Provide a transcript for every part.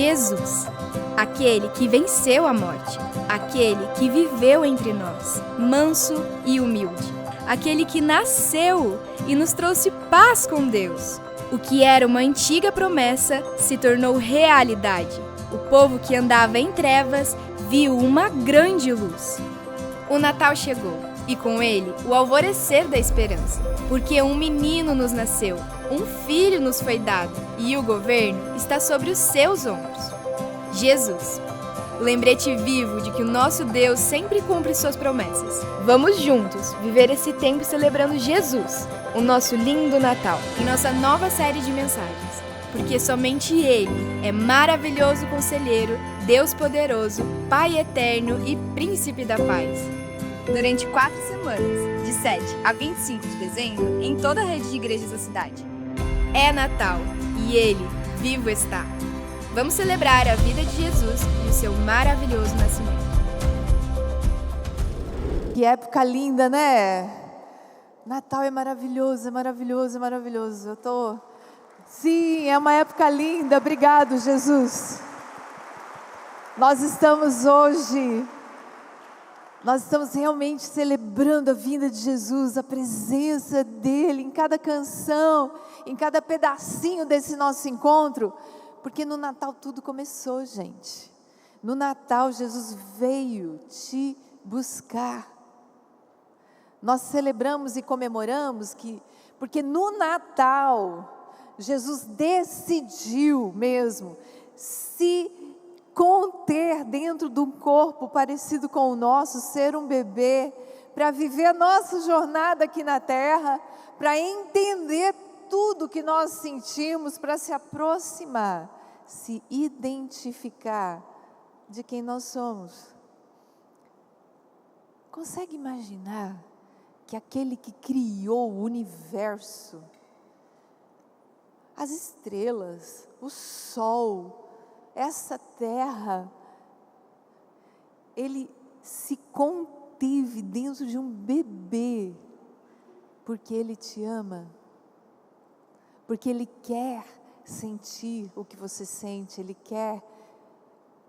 Jesus, aquele que venceu a morte, aquele que viveu entre nós, manso e humilde, aquele que nasceu e nos trouxe paz com Deus. O que era uma antiga promessa se tornou realidade. O povo que andava em trevas viu uma grande luz. O Natal chegou, e com ele o alvorecer da esperança, porque um menino nos nasceu, um filho nos foi dado, e o governo está sobre os seus ombros. Jesus, lembrete vivo de que o nosso Deus sempre cumpre suas promessas. Vamos juntos viver esse tempo celebrando Jesus, o nosso lindo Natal, em nossa nova série de mensagens. Porque somente Ele é maravilhoso conselheiro, Deus poderoso, Pai eterno e Príncipe da paz. Durante 4 semanas, de 7 a 25 de dezembro, em toda a rede de igrejas da cidade. É Natal e Ele vivo está. Vamos celebrar a vida de Jesus e o seu maravilhoso nascimento. Que época linda, né? Natal é maravilhoso, é maravilhoso, é maravilhoso. Sim, é uma época linda. Obrigado, Jesus. Nós estamos realmente celebrando a vinda de Jesus, a presença dEle em cada canção, em cada pedacinho desse nosso encontro, porque no Natal tudo começou, gente. No Natal Jesus veio te buscar. Nós celebramos e comemoramos porque no Natal Jesus decidiu mesmo se conter dentro de um corpo parecido com o nosso, ser um bebê, para viver a nossa jornada aqui na terra, para entender tudo que nós sentimos, para se aproximar, se identificar de quem nós somos. Consegue imaginar que aquele que criou o universo, as estrelas, o sol, essa terra, Ele se conteve dentro de um bebê, porque Ele te ama, porque Ele quer sentir o que você sente, Ele quer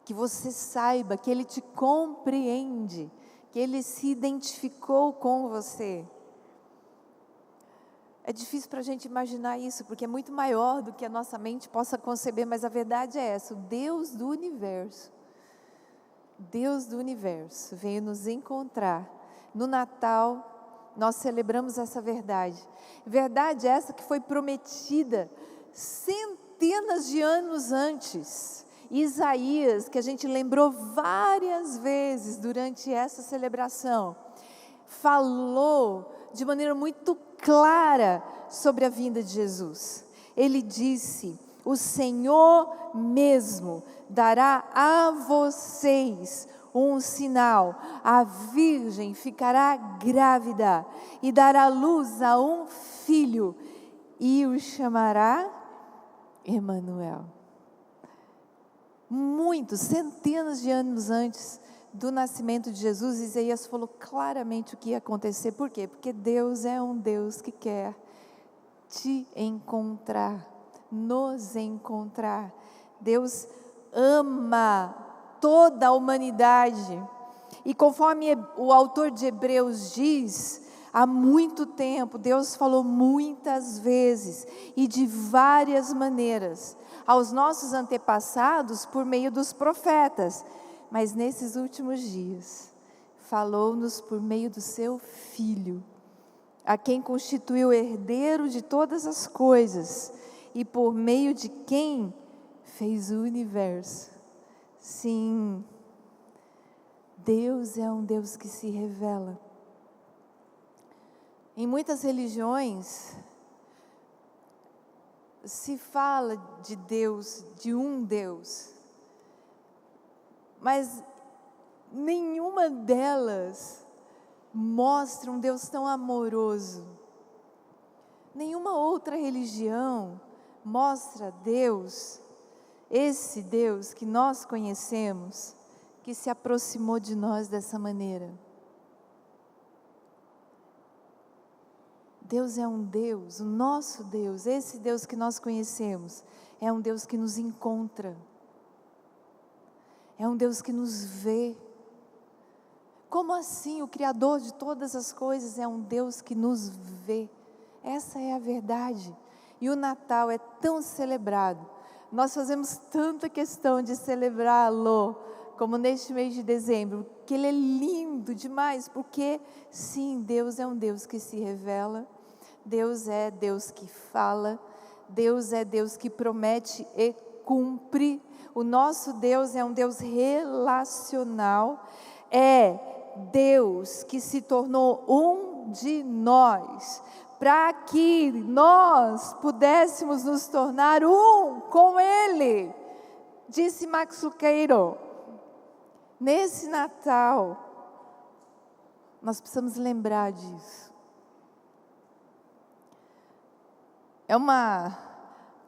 que você saiba que Ele te compreende, que Ele se identificou com você. É difícil para a gente imaginar isso, porque é muito maior do que a nossa mente possa conceber, mas a verdade é essa: o Deus do universo veio nos encontrar. No Natal, nós celebramos essa verdade essa que foi prometida centenas de anos antes. Isaías, que a gente lembrou várias vezes durante essa celebração, falou de maneira muito clara sobre a vinda de Jesus. Ele disse: o Senhor mesmo dará a vocês um sinal, a virgem ficará grávida e dará luz a um filho e o chamará Emanuel. Centenas de anos antes do nascimento de Jesus, Isaías falou claramente o que ia acontecer. Por quê? Porque Deus é um Deus que quer te encontrar, nos encontrar. Deus ama toda a humanidade. E conforme o autor de Hebreus diz, há muito tempo Deus falou muitas vezes e de várias maneiras aos nossos antepassados por meio dos profetas. Mas nesses últimos dias, falou-nos por meio do seu Filho, a quem constituiu herdeiro de todas as coisas, e por meio de quem fez o universo. Sim, Deus é um Deus que se revela. Em muitas religiões, se fala de Deus, de um Deus, mas nenhuma delas mostra um Deus tão amoroso. Nenhuma outra religião mostra Deus, esse Deus que nós conhecemos, que se aproximou de nós dessa maneira. Deus é um Deus, o nosso Deus, esse Deus que nós conhecemos, é um Deus que nos encontra. é um Deus que nos vê. Como assim? O Criador de todas as coisas é um Deus que nos vê. Essa é a verdade. E o Natal é tão celebrado. Nós fazemos tanta questão de celebrá-lo, como neste mês de dezembro, que ele é lindo demais, porque sim, Deus é um Deus que se revela, Deus é Deus que fala, Deus é Deus que promete e cumpre. O nosso Deus é um Deus relacional, é Deus que se tornou um de nós, para que nós pudéssemos nos tornar um com Ele. Disse Max Lucado, nesse Natal, nós precisamos lembrar disso. É uma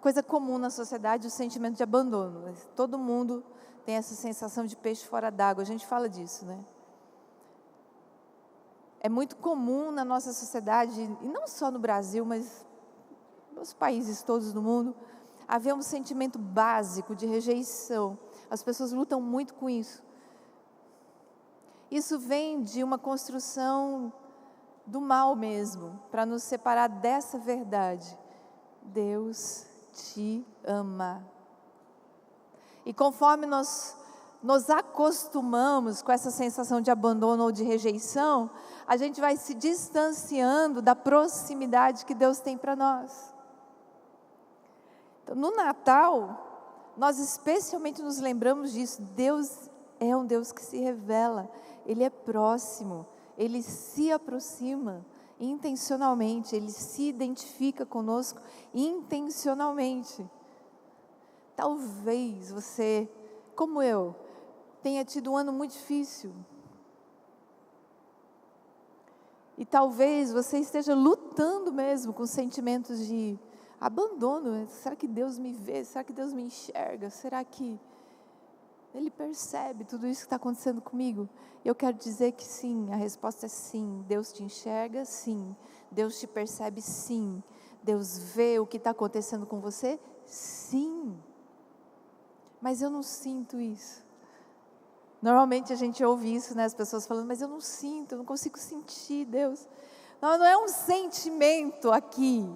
coisa comum na sociedade o sentimento de abandono. Todo mundo tem essa sensação de peixe fora d'água, a gente fala disso, né? É muito comum na nossa sociedade, e não só no Brasil, mas nos países todos do mundo, haver um sentimento básico de rejeição. As pessoas lutam muito com isso. Isso vem de uma construção do mal mesmo, para nos separar dessa verdade. Deus te ama. E conforme nós nos acostumamos com essa sensação de abandono ou de rejeição, a gente vai se distanciando da proximidade que Deus tem para nós. Então, no Natal, nós especialmente nos lembramos disso. Deus é um Deus que se revela, Ele é próximo, Ele se aproxima intencionalmente, Ele se identifica conosco intencionalmente. Talvez você, como eu, tenha tido um ano muito difícil. E talvez você esteja lutando mesmo com sentimentos de abandono. Será que Deus me vê? Será que Deus me enxerga? Será que Ele percebe tudo isso que está acontecendo comigo? Eu quero dizer que sim, a resposta é sim. Deus te enxerga, sim. Deus te percebe, sim. Deus vê o que está acontecendo com você, sim. Mas eu não sinto isso. Normalmente a gente ouve isso, né? As pessoas falando, mas eu não sinto, eu não consigo sentir Deus. Não é um sentimento aqui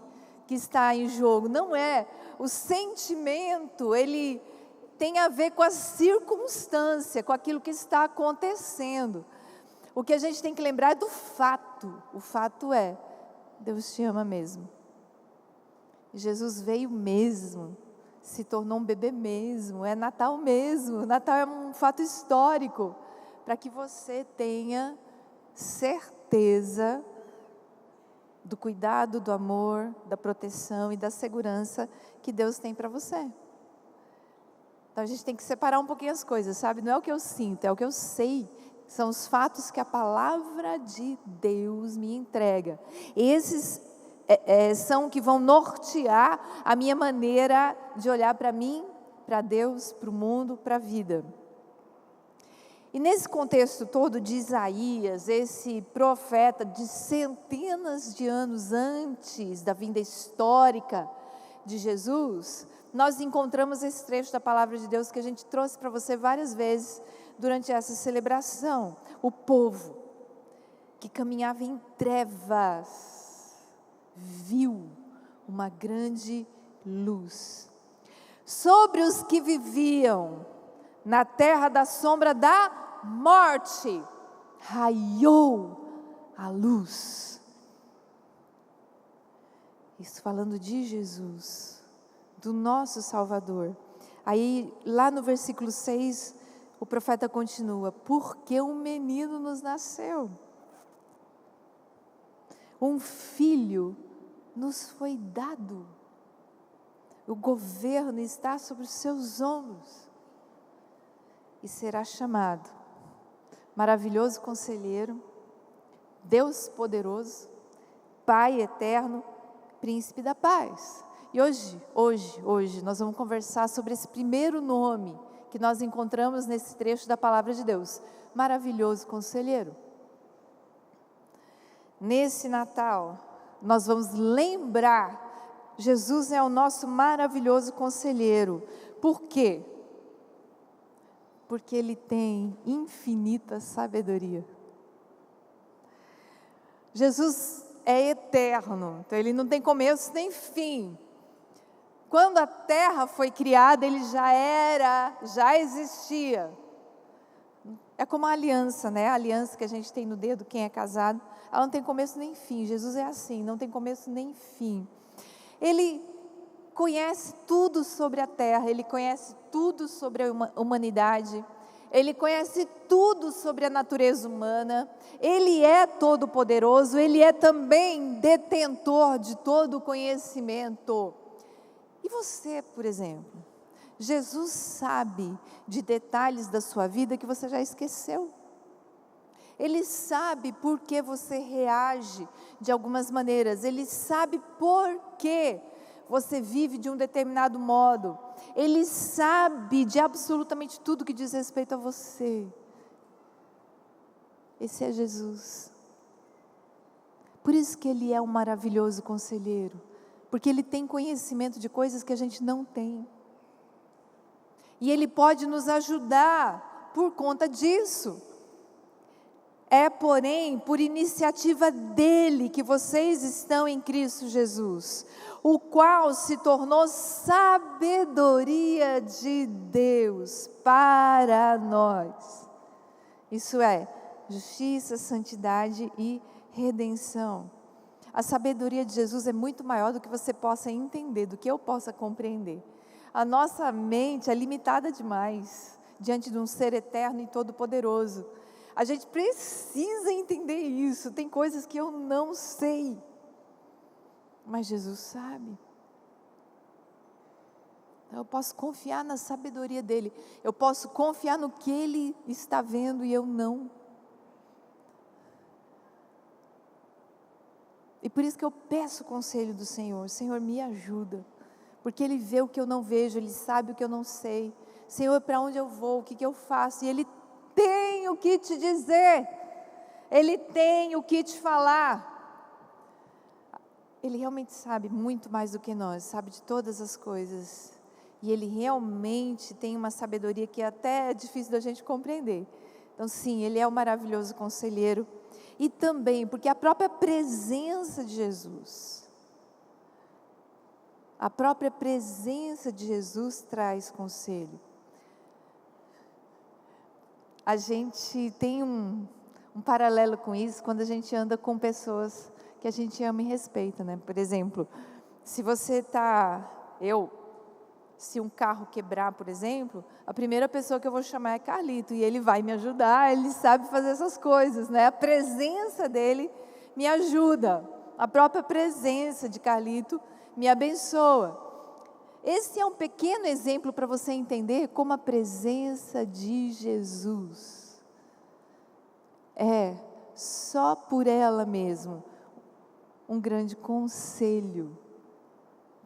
que está em jogo, não é. O sentimento, ele tem a ver com a circunstância, com aquilo que está acontecendo. O que a gente tem que lembrar é do fato. O fato é, Deus te ama mesmo. Jesus veio mesmo. Se tornou um bebê mesmo, é Natal mesmo. Natal é um fato histórico, para que você tenha certeza do cuidado, do amor, da proteção e da segurança que Deus tem para você. Então a gente tem que separar um pouquinho as coisas, sabe? Não é o que eu sinto, é o que eu sei. São os fatos que a palavra de Deus me entrega. Esses são que vão nortear a minha maneira de olhar para mim, para Deus, para o mundo, para a vida. E nesse contexto todo de Isaías, esse profeta de centenas de anos antes da vinda histórica de Jesus, nós encontramos esse trecho da palavra de Deus que a gente trouxe para você várias vezes durante essa celebração. O povo que caminhava em trevas viu uma grande luz. Sobre os que viviam na terra da sombra da morte, raiou a luz. Isso falando de Jesus, do nosso Salvador. Aí, lá no versículo 6, o profeta continua: porque um menino nos nasceu, um filho nos foi dado, o governo está sobre os seus ombros, e será chamado Maravilhoso Conselheiro, Deus Poderoso, Pai Eterno, Príncipe da Paz. E hoje nós vamos conversar sobre esse primeiro nome que nós encontramos nesse trecho da palavra de Deus: Maravilhoso Conselheiro. Nesse Natal, nós vamos lembrar, Jesus é o nosso maravilhoso conselheiro. Por quê? Porque Ele tem infinita sabedoria. Jesus é eterno, então Ele não tem começo nem fim. Quando a terra foi criada, Ele já existia. É como a aliança, né? A aliança que a gente tem no dedo, quem é casado, ela não tem começo nem fim. Jesus é assim, não tem começo nem fim. Ele conhece tudo sobre a terra, Ele conhece tudo sobre a humanidade, Ele conhece tudo sobre a natureza humana, Ele é todo-poderoso, Ele é também detentor de todo o conhecimento. E você, por exemplo, Jesus sabe de detalhes da sua vida que você já esqueceu. Ele sabe por que você reage de algumas maneiras, Ele sabe por que você vive de um determinado modo, Ele sabe de absolutamente tudo que diz respeito a você. Esse é Jesus. Por isso que Ele é um maravilhoso conselheiro, porque Ele tem conhecimento de coisas que a gente não tem, e Ele pode nos ajudar por conta disso. É, porém, por iniciativa dEle que vocês estão em Cristo Jesus, o qual se tornou sabedoria de Deus para nós. Isso é, justiça, santidade e redenção. A sabedoria de Jesus é muito maior do que você possa entender, do que eu possa compreender. A nossa mente é limitada demais, diante de um ser eterno e todo-poderoso. A gente precisa entender isso. Tem coisas que eu não sei, mas Jesus sabe. Então eu posso confiar na sabedoria dEle. Eu posso confiar no que Ele está vendo e eu não. E por isso que eu peço o conselho do Senhor. Senhor, me ajuda. Porque Ele vê o que eu não vejo, Ele sabe o que eu não sei. Senhor, para onde eu vou, o que eu faço? E Ele tem o que te dizer, Ele tem o que te falar. Ele realmente sabe muito mais do que nós, sabe de todas as coisas, e Ele realmente tem uma sabedoria que até é difícil da gente compreender. Então sim, Ele é o maravilhoso conselheiro, e também porque a própria presença de Jesus, traz conselho. A gente tem um paralelo com isso quando a gente anda com pessoas que a gente ama e respeita, né? Por exemplo, se um carro quebrar, por exemplo, a primeira pessoa que eu vou chamar é Carlito, e ele vai me ajudar, ele sabe fazer essas coisas, né? A presença dele me ajuda, a própria presença de Carlito me abençoa. Esse é um pequeno exemplo para você entender como a presença de Jesus é, só por ela mesmo, um grande conselho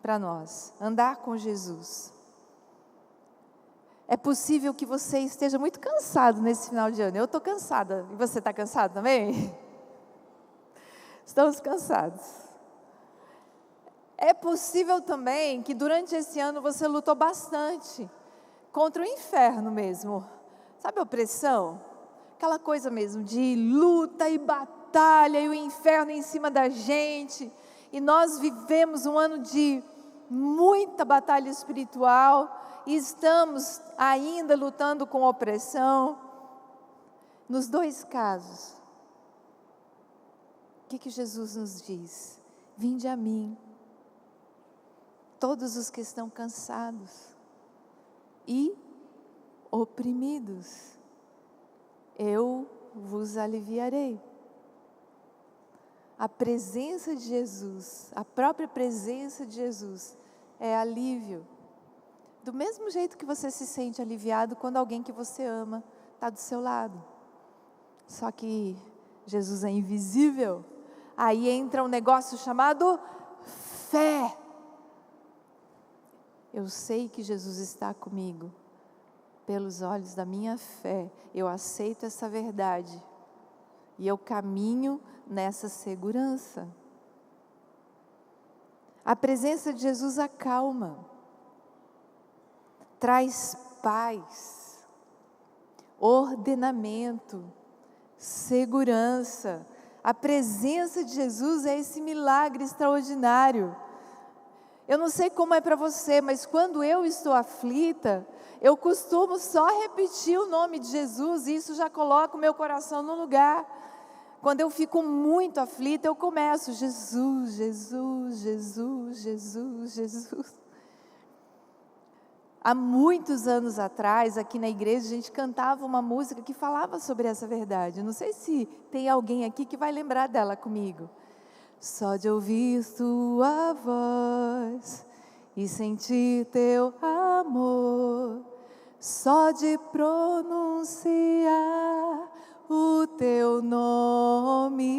para nós, andar com Jesus. É possível que você esteja muito cansado nesse final de ano. Eu estou cansada, e você está cansado também? Estamos cansados. É possível também que durante esse ano você lutou bastante contra o inferno mesmo. Sabe a opressão? Aquela coisa mesmo de luta e batalha e o inferno em cima da gente. E nós vivemos um ano de muita batalha espiritual e estamos ainda lutando com opressão. Nos dois casos, o que Jesus nos diz? Vinde a mim, todos os que estão cansados e oprimidos, eu vos aliviarei. A presença de Jesus, a própria presença de Jesus é alívio. Do mesmo jeito que você se sente aliviado quando alguém que você ama está do seu lado. Só que Jesus é invisível. Aí entra um negócio chamado fé. Eu sei que Jesus está comigo. Pelos olhos da minha fé, eu aceito essa verdade. E eu caminho nessa segurança. A presença de Jesus acalma, traz paz. ordenamento, segurança. A presença de Jesus é esse milagre extraordinário. Eu não sei como é para você, mas quando eu estou aflita, eu costumo só repetir o nome de Jesus e isso já coloca o meu coração no lugar. Quando eu fico muito aflita, eu começo: Jesus, Jesus, Jesus, Jesus, Jesus. Há muitos anos atrás, aqui na igreja, a gente cantava uma música que falava sobre essa verdade. Não sei se tem alguém aqui que vai lembrar dela comigo. Só de ouvir tua voz e sentir teu amor, só de pronunciar o teu nome,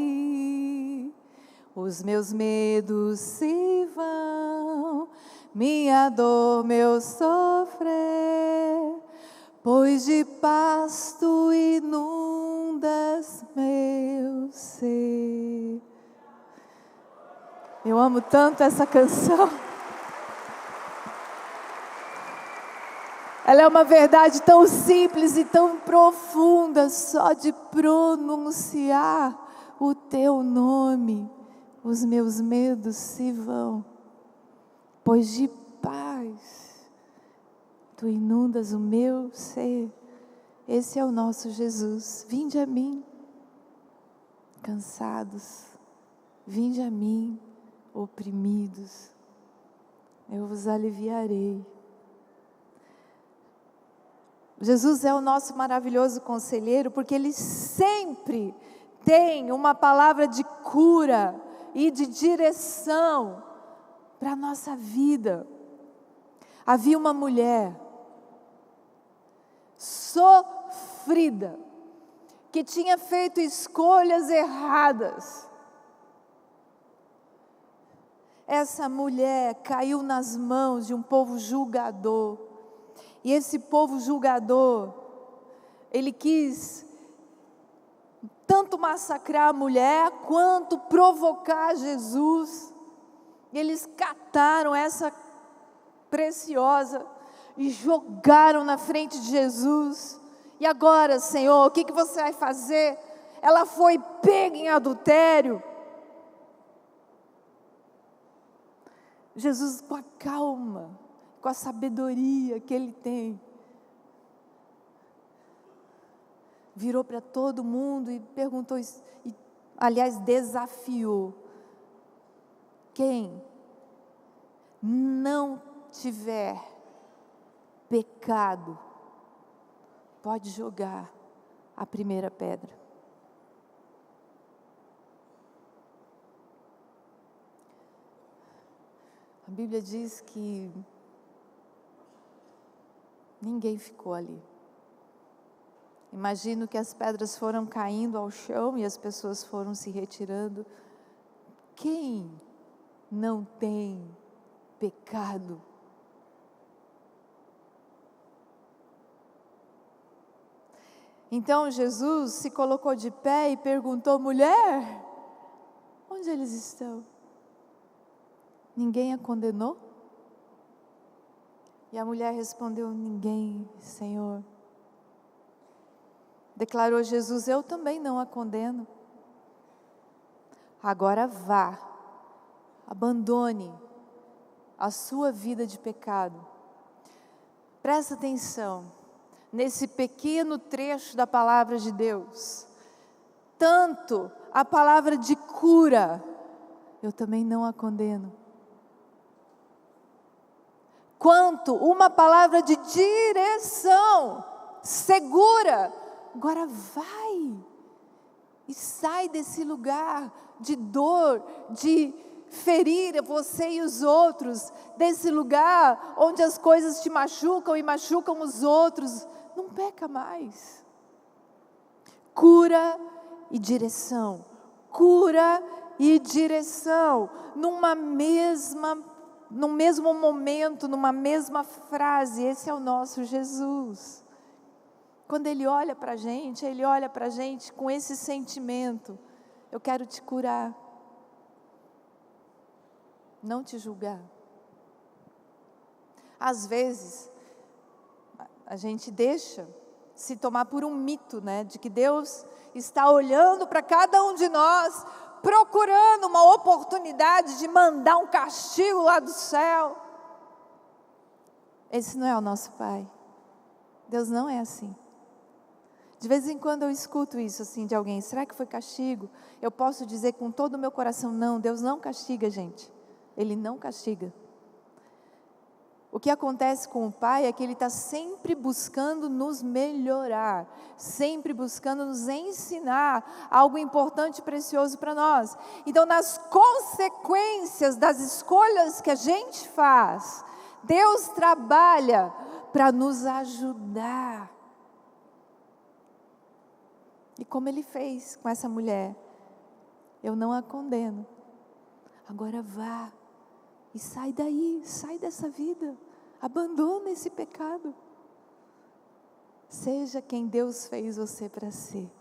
os meus medos se vão, minha dor, meu sofrer, pois de paz tu inundas meu ser. Eu amo tanto essa canção. Ela é uma verdade tão simples e tão profunda, só de pronunciar o teu nome, os meus medos se vão, pois de paz tu inundas o meu ser. Esse é o nosso Jesus. Vinde a mim, cansados, vinde a mim, oprimidos, eu vos aliviarei. Jesus é o nosso maravilhoso conselheiro, porque Ele sempre tem uma palavra de cura e de direção para a nossa vida. Havia uma mulher sofrida, que tinha feito escolhas erradas. Essa mulher caiu nas mãos de um povo julgador. E esse povo julgador, ele quis tanto massacrar a mulher, quanto provocar Jesus. E eles cataram essa preciosa e jogaram na frente de Jesus. E agora, Senhor, o que você vai fazer? Ela foi pega em adultério. Jesus, com a calma, com a sabedoria que Ele tem, virou para todo mundo e perguntou, aliás, desafiou: quem não tiver pecado, pode jogar a primeira pedra. A Bíblia diz que ninguém ficou ali. Imagino que as pedras foram caindo ao chão e as pessoas foram se retirando. Quem não tem pecado? Então Jesus se colocou de pé e perguntou: mulher, onde eles estão? Ninguém a condenou? E a mulher respondeu: ninguém, Senhor. Declarou Jesus: eu também não a condeno. Agora vá, abandone a sua vida de pecado. Presta atenção nesse pequeno trecho da palavra de Deus. Tanto a palavra de cura, eu também não a condeno, quanto uma palavra de direção, segura. Agora vai e sai desse lugar de dor, de ferir você e os outros, desse lugar onde as coisas te machucam e machucam os outros. Não peca mais. Cura e direção, cura e direção, num mesmo momento, numa mesma frase. Esse é o nosso Jesus. Quando Ele olha para a gente, Ele olha para a gente com esse sentimento: eu quero te curar, não te julgar. Às vezes, a gente deixa se tomar por um mito, né, de que Deus está olhando para cada um de nós, procurando uma oportunidade de mandar um castigo lá do céu. Esse não é o nosso Pai. Deus não é assim. De vez em quando eu escuto isso assim de alguém, será que foi castigo? Eu posso dizer com todo o meu coração, não, Deus não castiga, gente. Ele não castiga. O que acontece com o Pai é que Ele está sempre buscando nos melhorar, sempre buscando nos ensinar algo importante e precioso para nós. Então, nas consequências das escolhas que a gente faz, Deus trabalha para nos ajudar. E como Ele fez com essa mulher, eu não a condeno. Agora vá. E sai daí, sai dessa vida, abandona esse pecado. Seja quem Deus fez você para ser.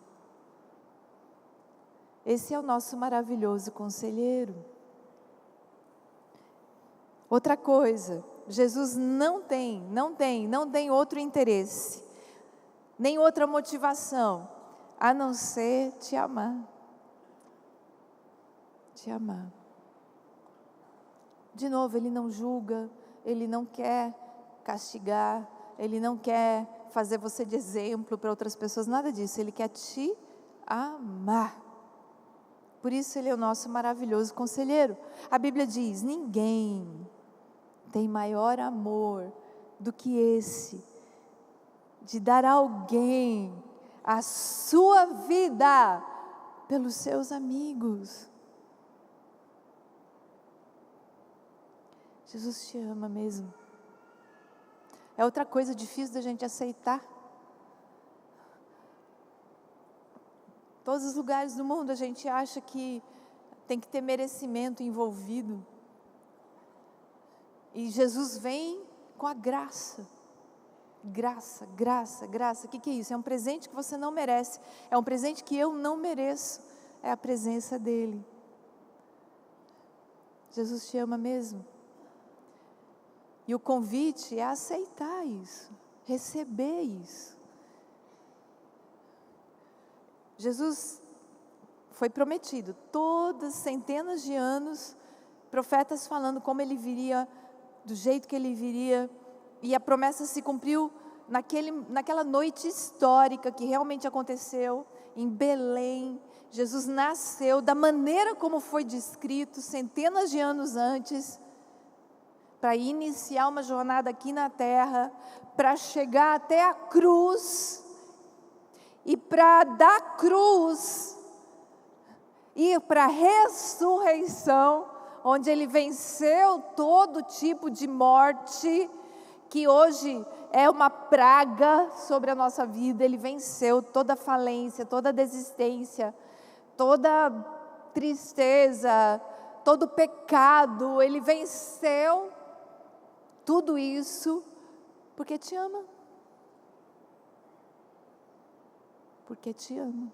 Esse é o nosso maravilhoso conselheiro. Outra coisa, Jesus não tem outro interesse, nem outra motivação, a não ser te amar. Te amar. De novo, Ele não julga, Ele não quer castigar, Ele não quer fazer você de exemplo para outras pessoas, nada disso. Ele quer te amar. Por isso Ele é o nosso maravilhoso conselheiro. A Bíblia diz, ninguém tem maior amor do que esse, de dar a alguém a sua vida pelos seus amigos. Jesus te ama mesmo. É outra coisa difícil da gente aceitar. Todos os lugares do mundo a gente acha que tem que ter merecimento envolvido. E Jesus vem com a graça. Graça, graça, graça. O que é isso? É um presente que você não merece. É um presente que eu não mereço. É a presença dEle. Jesus te ama mesmo. E o convite é aceitar isso, receber isso. Jesus foi prometido, todas centenas de anos, profetas falando como Ele viria, do jeito que Ele viria, e a promessa se cumpriu naquela noite histórica que realmente aconteceu em Belém. Jesus nasceu da maneira como foi descrito centenas de anos antes, para iniciar uma jornada aqui na terra, para chegar até a cruz, e para da cruz ir para a ressurreição, onde Ele venceu todo tipo de morte, que hoje é uma praga sobre a nossa vida. Ele venceu toda falência, toda desistência, toda tristeza, todo pecado. Ele venceu tudo isso porque te ama. Porque te ama.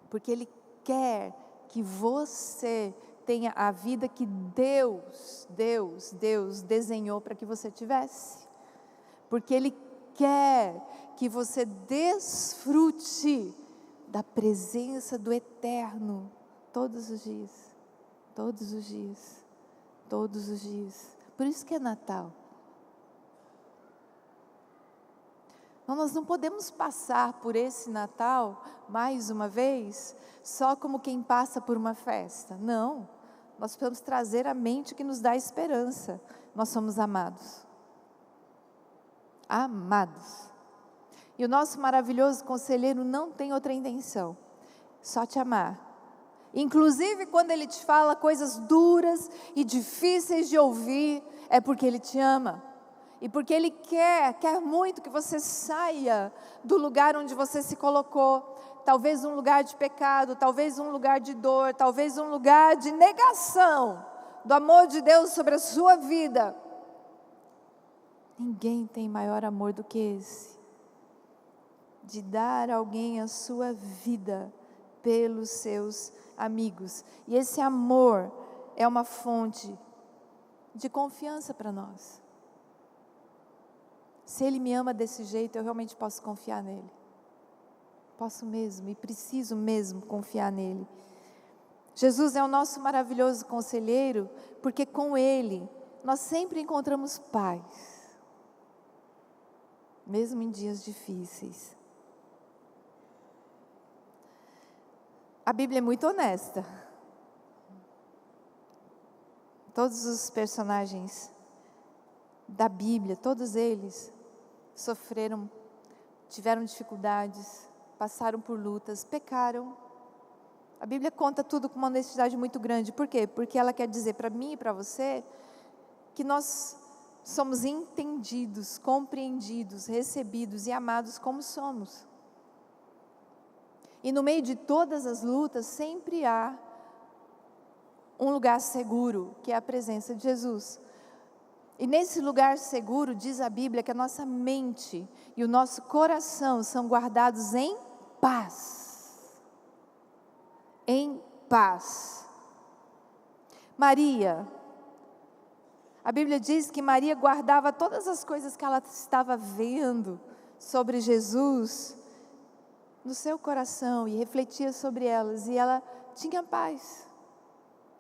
Porque Ele quer que você tenha a vida que Deus desenhou para que você tivesse. Porque Ele quer que você desfrute da presença do Eterno todos os dias. Todos os dias. Todos os dias. Por isso que é Natal. Nós não podemos passar por esse Natal, mais uma vez, só como quem passa por uma festa. Não, nós precisamos trazer a mente que nos dá esperança. Nós somos amados. Amados. E o nosso maravilhoso conselheiro não tem outra intenção, só te amar. Inclusive quando Ele te fala coisas duras e difíceis de ouvir, é porque Ele te ama. E porque Ele quer muito que você saia do lugar onde você se colocou. Talvez um lugar de pecado, talvez um lugar de dor, talvez um lugar de negação do amor de Deus sobre a sua vida. Ninguém tem maior amor do que esse, de dar a alguém a sua vida pelos seus amigos. E esse amor é uma fonte de confiança para nós. Se Ele me ama desse jeito, eu realmente posso confiar nele. Posso mesmo e preciso mesmo confiar nele. Jesus é o nosso maravilhoso conselheiro, porque com Ele nós sempre encontramos paz, mesmo em dias difíceis. A Bíblia é muito honesta. Todos os personagens da Bíblia, todos eles sofreram, tiveram dificuldades, passaram por lutas, pecaram. A Bíblia conta tudo com uma honestidade muito grande. Por quê? Porque ela quer dizer para mim e para você que nós somos entendidos, compreendidos, recebidos e amados como somos. E no meio de todas as lutas sempre há um lugar seguro, que é a presença de Jesus. E nesse lugar seguro, diz a Bíblia, que a nossa mente e o nosso coração são guardados em paz. Em paz. Maria, a Bíblia diz que Maria guardava todas as coisas que ela estava vendo sobre Jesus no seu coração e refletia sobre elas, e ela tinha paz.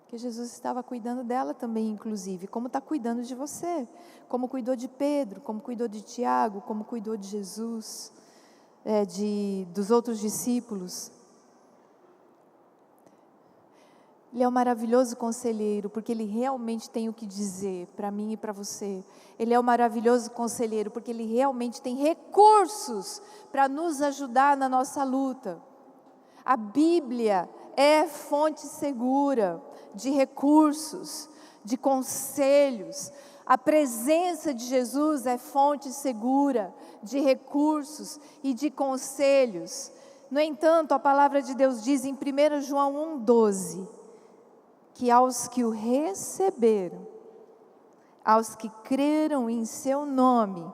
Que Jesus estava cuidando dela também, inclusive, como está cuidando de você, como cuidou de Pedro, como cuidou de Tiago, como cuidou de Jesus, dos outros discípulos. Ele é um maravilhoso conselheiro, porque Ele realmente tem o que dizer para mim e para você. Ele é um maravilhoso conselheiro, porque Ele realmente tem recursos para nos ajudar na nossa luta. A Bíblia é fonte segura de recursos, de conselhos. A presença de Jesus é fonte segura de recursos e de conselhos. No entanto, a palavra de Deus diz em 1 João 1,12, que aos que o receberam, aos que creram em seu nome,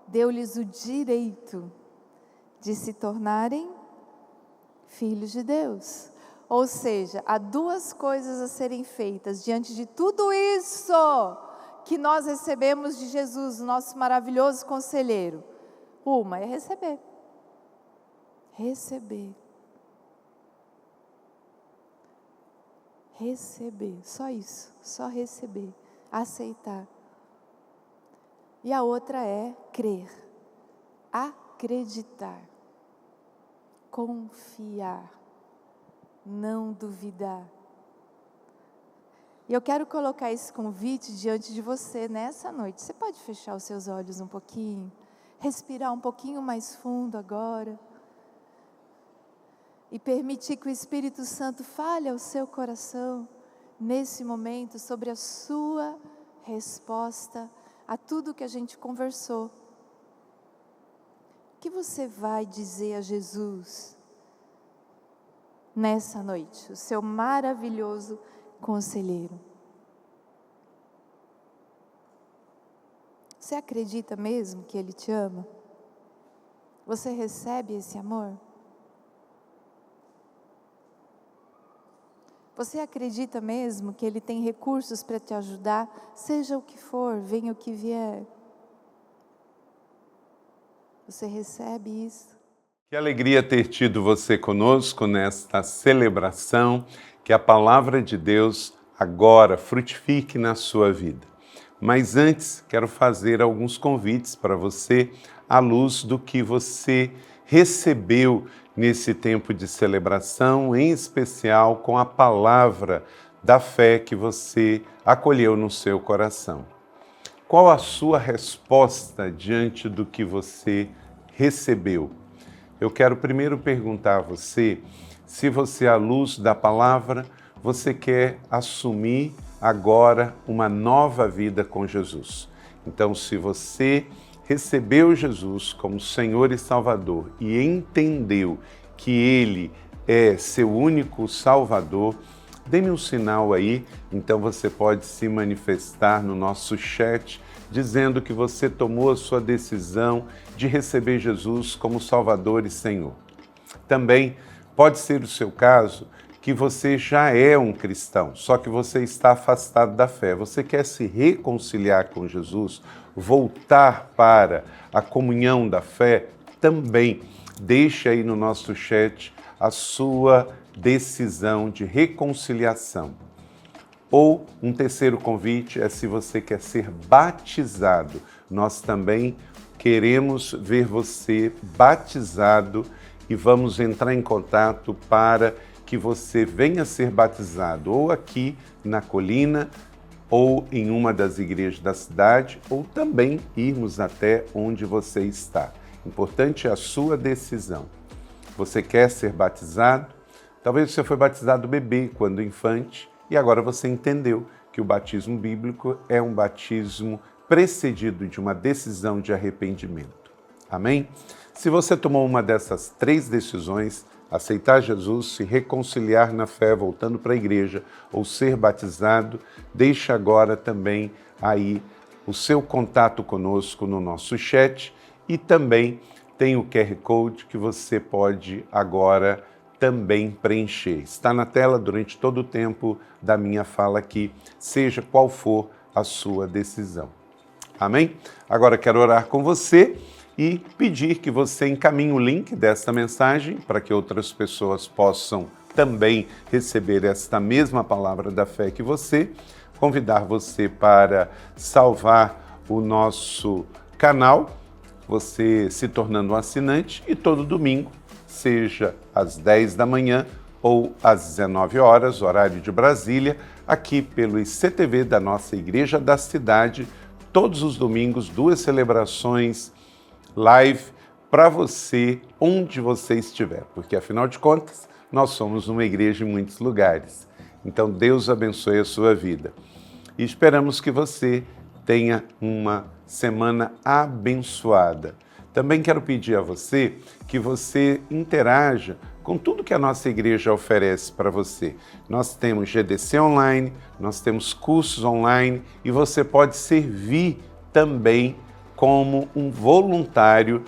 deu-lhes o direito de se tornarem filhos de Deus. Ou seja, há duas coisas a serem feitas diante de tudo isso que nós recebemos de Jesus, o nosso maravilhoso conselheiro. Uma é receber. Receber. Receber, só isso, só receber, aceitar. E a outra é crer, acreditar, confiar, não duvidar. E eu quero colocar esse convite diante de você nessa noite. Você pode fechar os seus olhos um pouquinho, respirar um pouquinho mais fundo agora, e permitir que o Espírito Santo fale ao seu coração, nesse momento, sobre a sua resposta a tudo que a gente conversou. O que você vai dizer a Jesus nessa noite, o seu maravilhoso conselheiro? Você acredita mesmo que Ele te ama? Você recebe esse amor? Você acredita mesmo que Ele tem recursos para te ajudar, seja o que for, venha o que vier? Você recebe isso? Que alegria ter tido você conosco nesta celebração, que a palavra de Deus agora frutifique na sua vida. Mas antes, quero fazer alguns convites para você, à luz do que você recebeu nesse tempo de celebração, em especial com a palavra da fé que você acolheu no seu coração. Qual a sua resposta diante do que você recebeu? Eu quero primeiro perguntar a você se você, à luz da palavra, você quer assumir agora uma nova vida com Jesus. Então, se você recebeu Jesus como Senhor e Salvador e entendeu que Ele é seu único Salvador, dê-me um sinal aí, então você pode se manifestar no nosso chat, dizendo que você tomou a sua decisão de receber Jesus como Salvador e Senhor. Também pode ser o seu caso que você já é um cristão, só que você está afastado da fé. Você quer se reconciliar com Jesus, voltar para a comunhão da fé? Também deixe aí no nosso chat a sua decisão de reconciliação. Ou um terceiro convite é se você quer ser batizado. Nós também queremos ver você batizado e vamos entrar em contato para que você venha ser batizado ou aqui na colina ou em uma das igrejas da cidade ou também irmos até onde você está. Importante é a sua decisão. Você quer ser batizado? Talvez você foi batizado bebê quando infante e agora você entendeu que o batismo bíblico é um batismo precedido de uma decisão de arrependimento. Amém? Se você tomou uma dessas 3 decisões, aceitar Jesus, se reconciliar na fé, voltando para a igreja, ou ser batizado, deixe agora também aí o seu contato conosco no nosso chat e também tem o QR Code que você pode agora também preencher. Está na tela durante todo o tempo da minha fala aqui, seja qual for a sua decisão. Amém? Agora quero orar com você e pedir que você encaminhe o link desta mensagem para que outras pessoas possam também receber esta mesma palavra da fé que você. Convidar você para salvar o nosso canal, você se tornando um assinante e todo domingo, seja às 10 da manhã ou às 19 horas, horário de Brasília, aqui pelo ICTV da nossa Igreja da Cidade, todos os domingos, 2 celebrações live para você, onde você estiver, porque afinal de contas, nós somos uma igreja em muitos lugares. Então, Deus abençoe a sua vida. E esperamos que você tenha uma semana abençoada. Também quero pedir a você que você interaja com tudo que a nossa igreja oferece para você. Nós temos GDC online, nós temos cursos online e você pode servir também como um voluntário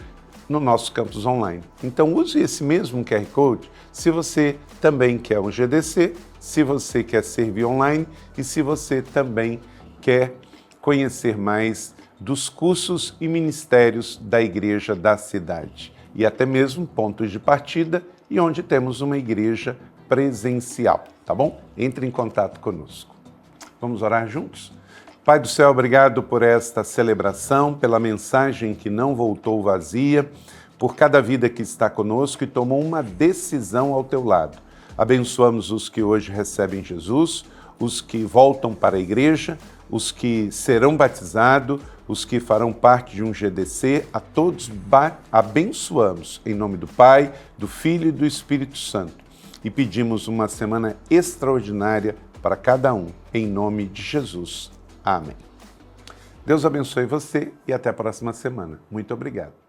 no nosso campus online. Então use esse mesmo QR Code se você também quer um GDC, se você quer servir online e se você também quer conhecer mais dos cursos e ministérios da igreja da cidade e até mesmo pontos de partida e onde temos uma igreja presencial, tá bom? Entre em contato conosco. Vamos orar juntos? Pai do céu, obrigado por esta celebração, pela mensagem que não voltou vazia, por cada vida que está conosco e tomou uma decisão ao teu lado. Abençoamos os que hoje recebem Jesus, os que voltam para a igreja, os que serão batizados, os que farão parte de um GDC, a todos abençoamos em nome do Pai, do Filho e do Espírito Santo. E pedimos uma semana extraordinária para cada um, em nome de Jesus. Amém. Deus abençoe você e até a próxima semana. Muito obrigado.